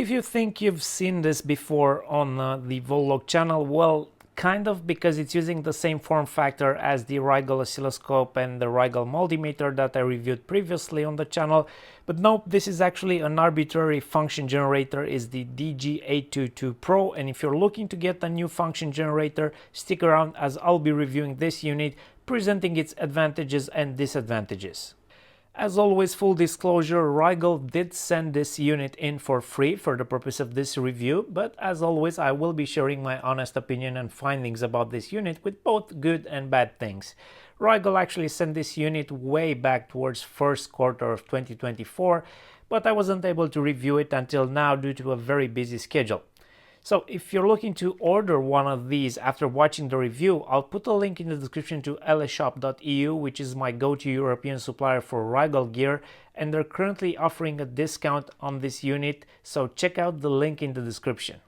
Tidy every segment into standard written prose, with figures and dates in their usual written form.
If you think you've seen this before on the Voltlog channel, well, kind of, because it's using the same form factor as the Rigol oscilloscope and the Rigol multimeter that I reviewed previously on the channel. But nope, this is actually an arbitrary function generator, is the DG822 Pro, and if you're looking to get a new function generator, stick around as I'll be reviewing this unit, presenting its advantages and disadvantages. As always, full disclosure, Rigol did send this unit in for free for the purpose of this review, but as always I will be sharing my honest opinion and findings about this unit with both good and bad things. Rigol actually sent this unit way back towards first quarter of 2024, but I wasn't able to review it until now due to a very busy schedule. So if you're looking to order one of these after watching the review, I'll put a link in the description to lshop.eu, which is my go-to European supplier for Rigol gear, and they're currently offering a discount on this unit, so check out the link in the description.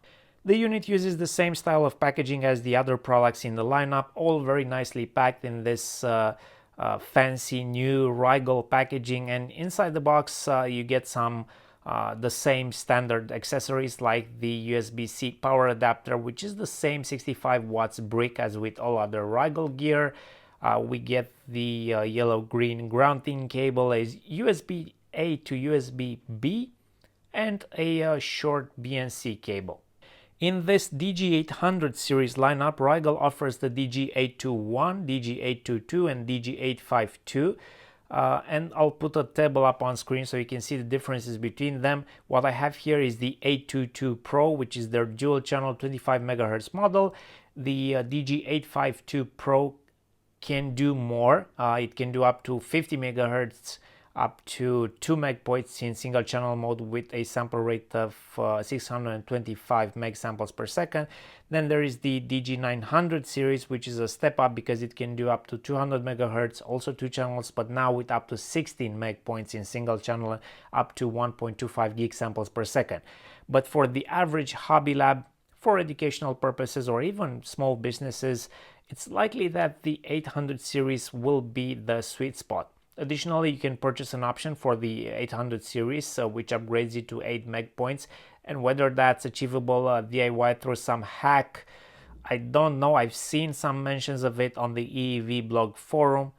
The unit uses the same style of packaging as the other products in the lineup, all very nicely packed in this fancy new Rigol packaging, and inside the box you get some the same standard accessories like the USB-C power adapter, which is the same 65 watts brick as with all other Rigol gear. We get the yellow-green grounding cable, a USB-A to USB-B, and a short BNC cable. In this DG800 series lineup, Rigol offers the DG821, DG822, and DG852. And I'll put a table up on screen so you can see the differences between them. What I have here is the 822 Pro, which is their dual channel 25 MHz model. The DG852 Pro can do more. It can do up to 50 MHz, up to 2 megpoints in single channel mode with a sample rate of 625 meg samples per second. Then there is the DG900 series, which is a step up because it can do up to 200 MHz, also 2 channels, but now with up to 16 meg points in single channel, up to 1.25 gig samples per second. But for the average hobby lab, for educational purposes, or even small businesses, it's likely that the 800 series will be the sweet spot. Additionally, you can purchase an option for the 800 series, which upgrades you to 8 meg points, and whether that's achievable DIY through some hack, I don't know. I've seen some mentions of it on the EEV blog forum,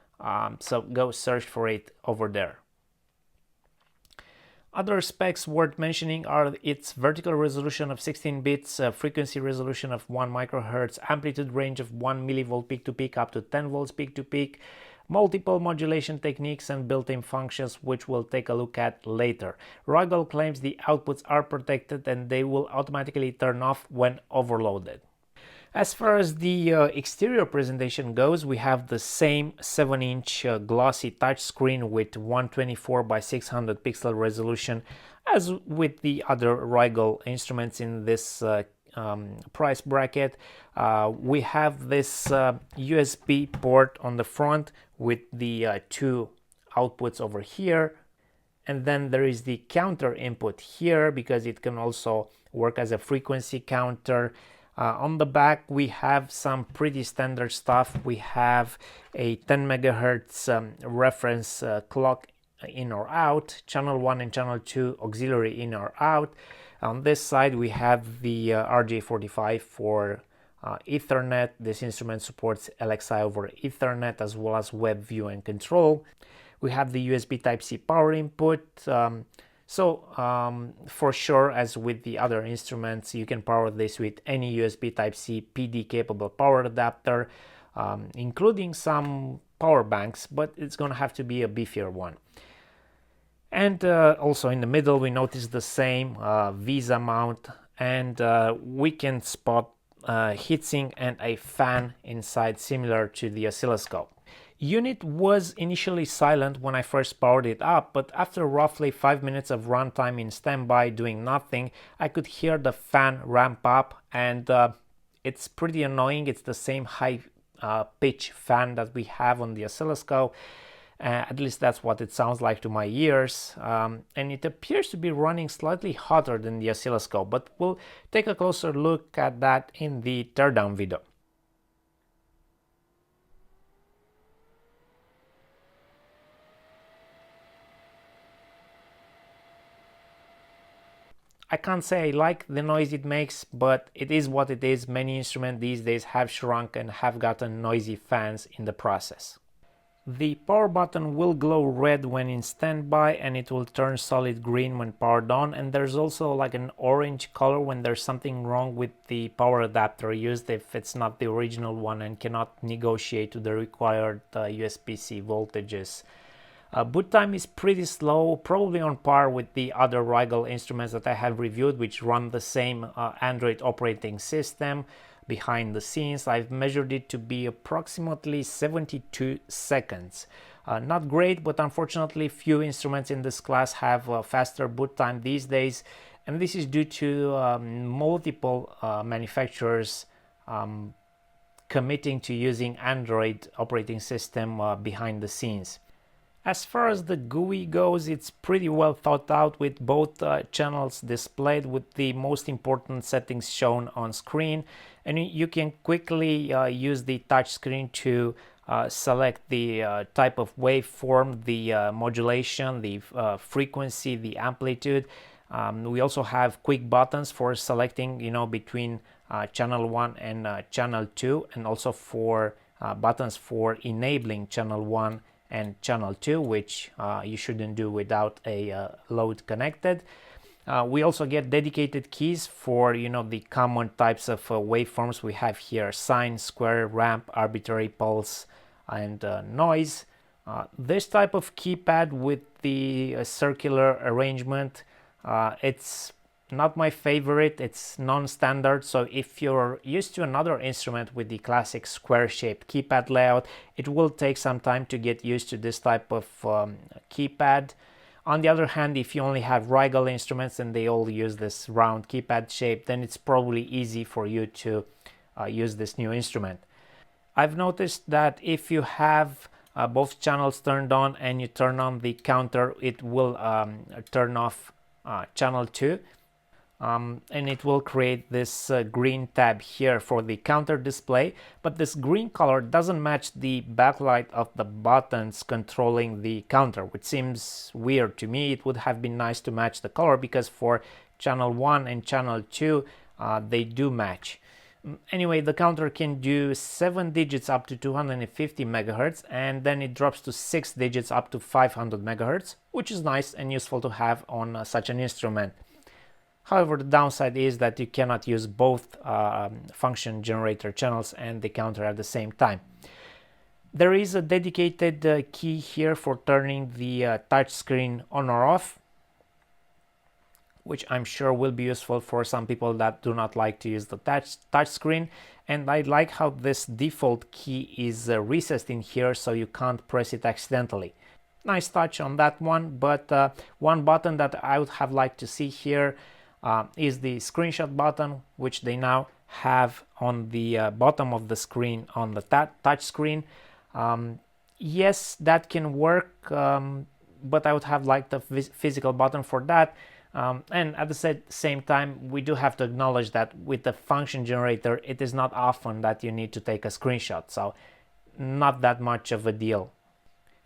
so go search for it over there. Other specs worth mentioning are its vertical resolution of 16 bits, frequency resolution of 1 microhertz, amplitude range of 1 millivolt peak to peak up to 10 volts peak to peak, multiple modulation techniques and built-in functions, which we'll take a look at later. Rigol claims the outputs are protected and they will automatically turn off when overloaded. As far as the exterior presentation goes, we have the same 7-inch glossy touchscreen with 124 by 600 pixel resolution as with the other Rigol instruments in this price bracket. We have this USB port on the front with the 2 outputs over here, and then there is the counter input here because it can also work as a frequency counter. On the back we have some pretty standard stuff. We have a 10 megahertz reference clock in or out, channel 1 and channel 2 auxiliary in or out. On this side we have the RJ45 for Ethernet. This instrument supports LXI over Ethernet as well as web view and control. We have the USB Type-C power input. For sure, as with the other instruments, you can power this with any USB Type-C PD capable power adapter, including some power banks, but it's gonna have to be a beefier one. And also in the middle we notice the same Visa mount, and we can spot heatsink and a fan inside, similar to the oscilloscope. Unit was initially silent when I first powered it up, but after roughly 5 minutes of runtime in standby doing nothing, I could hear the fan ramp up, and it's pretty annoying. It's the same high pitch fan that we have on the oscilloscope. At least that's what it sounds like to my ears, and it appears to be running slightly hotter than the oscilloscope, but we'll take a closer look at that in the teardown video. I can't say I like the noise it makes, but it is what it is. Many instruments these days have shrunk and have gotten noisy fans in the process. The power button will glow red when in standby, and it will turn solid green when powered on, and there's also like an orange color when there's something wrong with the power adapter used, if it's not the original one and cannot negotiate to the required USB-C voltages. Boot time is pretty slow, probably on par with the other Rigol instruments that I have reviewed, which run the same Android operating system. Behind the scenes, I've measured it to be approximately 72 seconds. Not great, but unfortunately few instruments in this class have faster boot time these days, and this is due to multiple manufacturers committing to using Android operating system behind the scenes. As far as the GUI goes, it's pretty well thought out, with both channels displayed with the most important settings shown on screen, and you can quickly use the touch screen to select the type of waveform, the modulation, the frequency, the amplitude. We also have quick buttons for selecting, between channel 1 and channel 2, and also for buttons for enabling channel 1 and channel 2, which you shouldn't do without a load connected. We also get dedicated keys for the common types of waveforms we have here: sine, square, ramp, arbitrary, pulse, and noise. This type of keypad with the circular arrangement, it's not my favorite. It's non-standard, so if you're used to another instrument with the classic square-shaped keypad layout, it will take some time to get used to this type of keypad. On the other hand, if you only have Rigol instruments and they all use this round keypad shape, then it's probably easy for you to use this new instrument. I've noticed that if you have both channels turned on and you turn on the counter, it will turn off channel 2. And it will create this green tab here for the counter display, but this green color doesn't match the backlight of the buttons controlling the counter, which seems weird to me. It would have been nice to match the color, because for channel 1 and channel 2 they do match. Anyway, the counter can do 7 digits up to 250 megahertz, and then it drops to 6 digits up to 500 megahertz, which is nice and useful to have on such an instrument. However, the downside is that you cannot use both function generator channels and the counter at the same time. There is a dedicated key here for turning the touch screen on or off, which I'm sure will be useful for some people that do not like to use the touch screen. And I like how this default key is recessed in here, so you can't press it accidentally. Nice touch on that one, but one button that I would have liked to see here is the screenshot button, which they now have on the bottom of the screen on the touch screen. Yes, that can work, but I would have liked a physical button for that. And at the same time, we do have to acknowledge that with the function generator, it is not often that you need to take a screenshot, so not that much of a deal.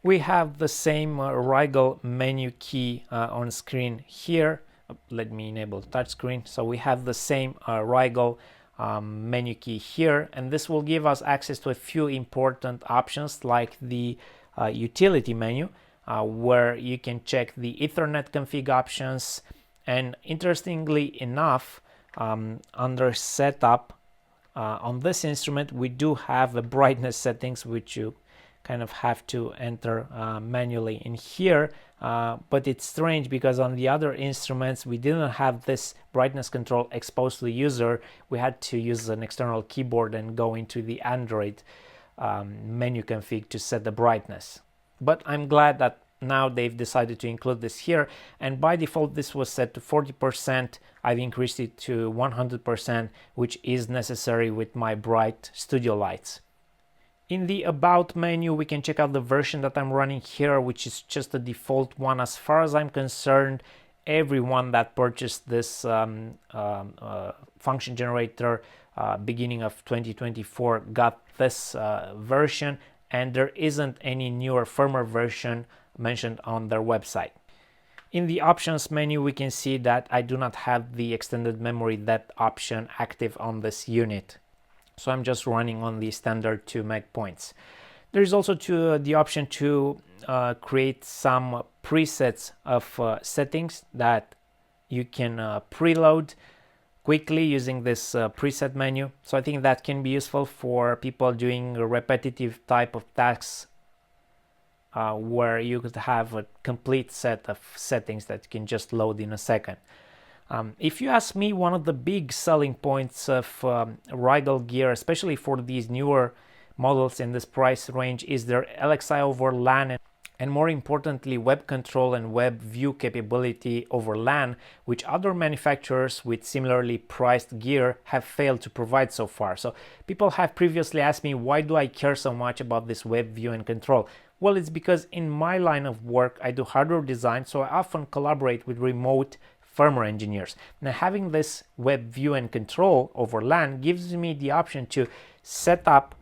We have the same Rigol menu key on screen here. Let me enable touchscreen. So we have the same Rigol menu key here, and this will give us access to a few important options, like the utility menu, where you can check the Ethernet config options. And interestingly enough, under setup on this instrument, we do have the brightness settings, which you kind of have to enter manually in here. But it's strange, because on the other instruments we didn't have this brightness control exposed to the user. We had to use an external keyboard and go into the Android menu config to set the brightness. But I'm glad that now they've decided to include this here, and by default this was set to 40%. I've increased it to 100%, which is necessary with my bright studio lights. In the About menu, we can check out the version that I'm running here, which is just the default one. As far as I'm concerned, everyone that purchased this function generator beginning of 2024 got this version, and there isn't any newer firmware version mentioned on their website. In the options menu, we can see that I do not have the extended memory depth option active on this unit. So I'm just running on the standard 2 meg points. There is also the option to create some presets of settings that you can preload quickly using this preset menu. So I think that can be useful for people doing a repetitive type of tasks where you could have a complete set of settings that you can just load in a second. If you ask me, one of the big selling points of Rigol gear, especially for these newer models in this price range, is their LXI over LAN and more importantly web control and web view capability over LAN, which other manufacturers with similarly priced gear have failed to provide so far. So people have previously asked me, why do I care so much about this web view and control? Well, it's because in my line of work I do hardware design, so I often collaborate with remote firmware engineers. Now having this web view and control over LAN gives me the option to set up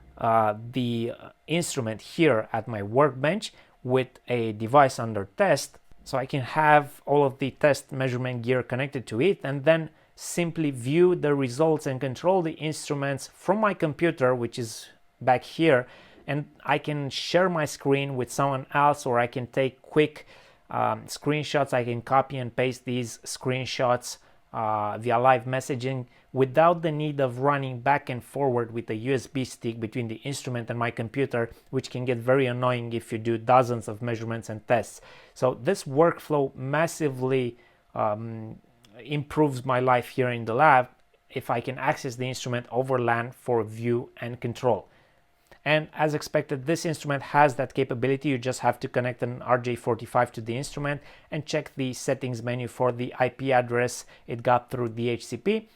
the instrument here at my workbench with a device under test, so I can have all of the test measurement gear connected to it and then simply view the results and control the instruments from my computer, which is back here, and I can share my screen with someone else, or I can take quick screenshots. I can copy and paste these screenshots via live messaging without the need of running back and forward with a USB stick between the instrument and my computer, which can get very annoying if you do dozens of measurements and tests. So this workflow massively improves my life here in the lab if I can access the instrument over LAN for view and control. And as expected, this instrument has that capability. You just have to connect an RJ45 to the instrument and check the settings menu for the IP address it got through DHCP.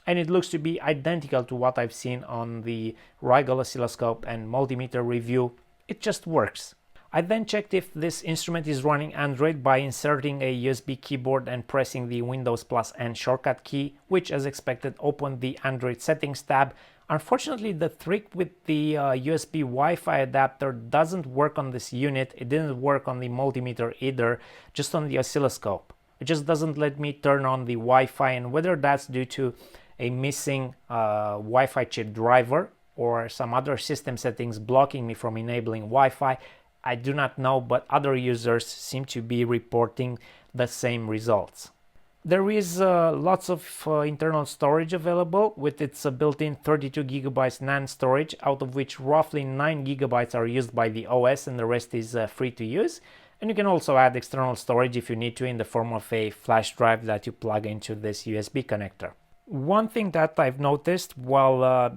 And it looks to be identical to what I've seen on the Rigol oscilloscope and multimeter review. It just works. I then checked if this instrument is running Android by inserting a USB keyboard and pressing the Windows plus N shortcut key, which as expected opened the Android settings tab. Unfortunately, the trick with the USB Wi-Fi adapter doesn't work on this unit. It didn't work on the multimeter either, just on the oscilloscope. It just doesn't let me turn on the Wi-Fi, and whether that's due to a missing Wi-Fi chip driver or some other system settings blocking me from enabling Wi-Fi, I do not know, but other users seem to be reporting the same results. There is lots of internal storage available with its built-in 32 gigabytes NAND storage, out of which roughly 9 gigabytes are used by the OS and the rest is free to use. And you can also add external storage if you need to in the form of a flash drive that you plug into this USB connector. One thing that I've noticed while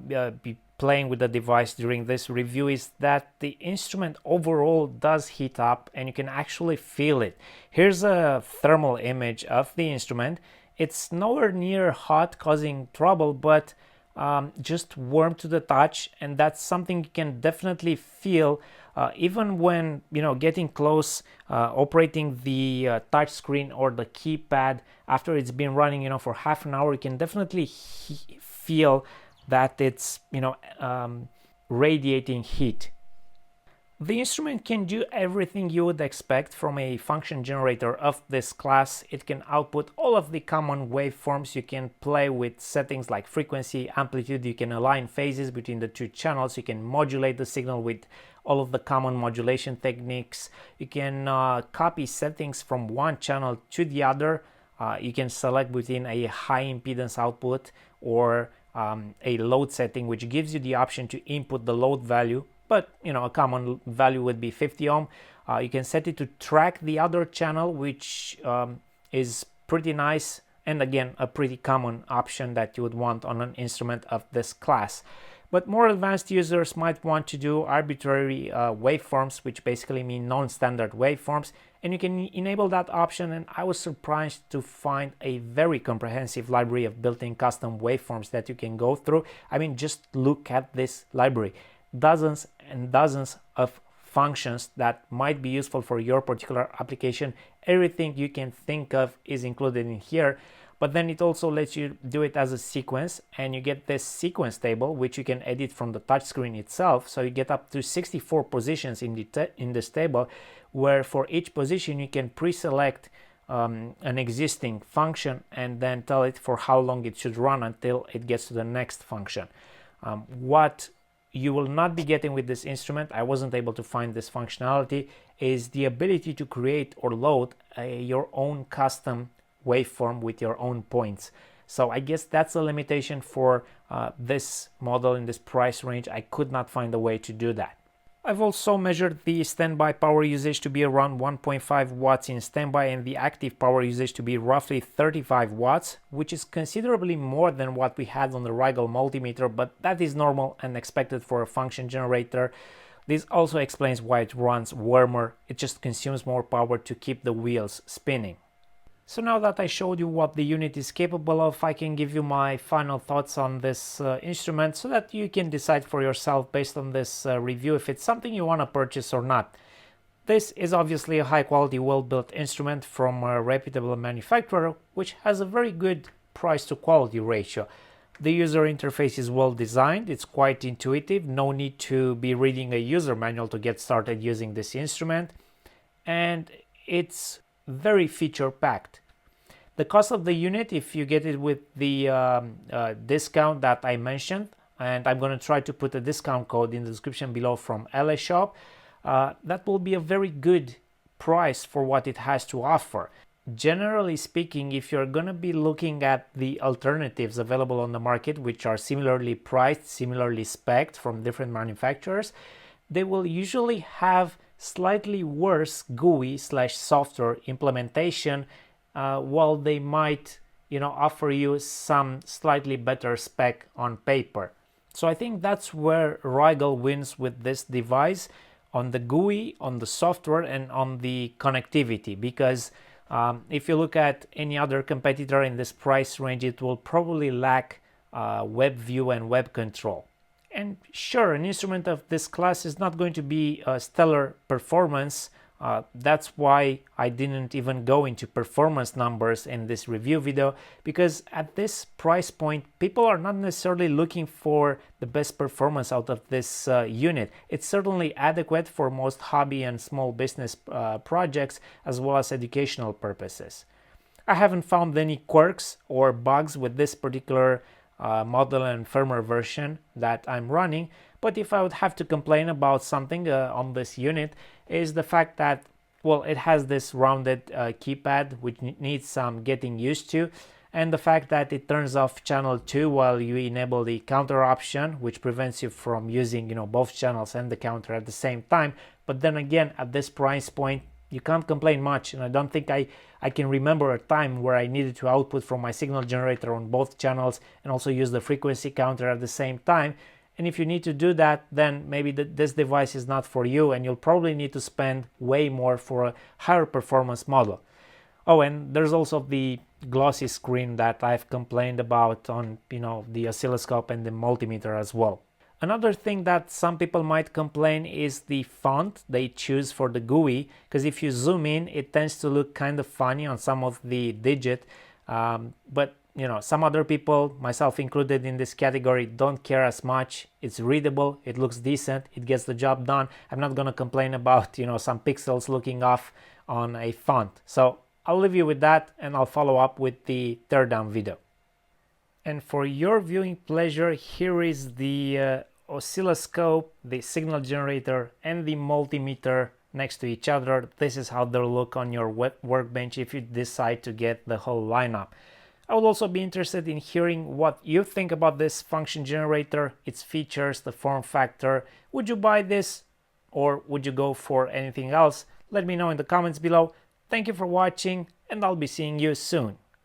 playing with the device during this review is that the instrument overall does heat up and you can actually feel it. Here's a thermal image of the instrument. It's nowhere near hot, causing trouble, but just warm to the touch, and that's something you can definitely feel even when getting close, operating the touch screen or the keypad after it's been running for half an hour. You can definitely feel that it's radiating heat. The instrument can do everything you would expect from a function generator of this class. It can output all of the common waveforms. You can play with settings like frequency, amplitude. You can align phases between the two channels. You can modulate the signal with all of the common modulation techniques. You can copy settings from one channel to the other. You can select between a high impedance output or a load setting, which gives you the option to input the load value, but a common value would be 50 ohm. You can set it to track the other channel, which is pretty nice, and again a pretty common option that you would want on an instrument of this class. But more advanced users might want to do arbitrary waveforms, which basically mean non-standard waveforms, and you can enable that option. And I was surprised to find a very comprehensive library of built-in custom waveforms that you can go through. I mean, just look at this library. Dozens and dozens of functions that might be useful for your particular application. Everything you can think of is included in here. But then it also lets you do it as a sequence, and you get this sequence table, which you can edit from the touchscreen itself. So you get up to 64 positions in this table, where for each position you can pre-select an existing function and then tell it for how long it should run until it gets to the next function. What you will not be getting with this instrument, I wasn't able to find this functionality, is the ability to create or load your own custom waveform with your own points. So I guess that's a limitation for this model in this price range. I could not find a way to do that. I've also measured the standby power usage to be around 1.5 watts in standby and the active power usage to be roughly 35 watts, which is considerably more than what we had on the Rigol multimeter, but that is normal and expected for a function generator. This also explains why it runs warmer. It just consumes more power to keep the wheels spinning. So now that I showed you what the unit is capable of, I can give you my final thoughts on this instrument so that you can decide for yourself based on this review if it's something you want to purchase or not. This is obviously a high quality, well built instrument from a reputable manufacturer which has a very good price to quality ratio. The user interface is well designed, it's quite intuitive, no need to be reading a user manual to get started using this instrument, and it's very feature packed. The cost of the unit, if you get it with the discount that I mentioned, and I'm going to try to put a discount code in the description below from LA Shop, that will be a very good price for what it has to offer. Generally speaking, if you're going to be looking at the alternatives available on the market, which are similarly priced, similarly spec'd from different manufacturers, they will usually have slightly worse GUI/software implementation, while they might, offer you some slightly better spec on paper. So I think that's where Rigol wins with this device, on the GUI, on the software, and on the connectivity, because if you look at any other competitor in this price range, it will probably lack web view and web control. And sure, an instrument of this class is not going to be a stellar performance. That's why I didn't even go into performance numbers in this review video, because at this price point, people are not necessarily looking for the best performance out of this unit. It's certainly adequate for most hobby and small business projects, as well as educational purposes. I haven't found any quirks or bugs with this particular model and firmware version that I'm running, but if I would have to complain about something on this unit, is the fact that, well, it has this rounded keypad which needs some getting used to, and the fact that it turns off channel 2 while you enable the counter option, which prevents you from using both channels and the counter at the same time. But then again, at this price point, you can't complain much, and I don't think I can remember a time where I needed to output from my signal generator on both channels and also use the frequency counter at the same time. And if you need to do that, then maybe this device is not for you, and you'll probably need to spend way more for a higher performance model. Oh, and there's also the glossy screen that I've complained about on the oscilloscope and the multimeter as well. Another thing that some people might complain is the font they choose for the GUI, because if you zoom in, it tends to look kind of funny on some of the digit, but some other people, myself included in this category, don't care as much. It's readable, it looks decent, it gets the job done. I'm not gonna complain about some pixels looking off on a font. So I'll leave you with that, and I'll follow up with the teardown video. And for your viewing pleasure, here is the oscilloscope, the signal generator, and the multimeter next to each other. This is how they'll look on your workbench if you decide to get the whole lineup. I would also be interested in hearing what you think about this function generator, its features, the form factor. Would you buy this, or would you go for anything else? Let me know in the comments below. Thank you for watching, and I'll be seeing you soon.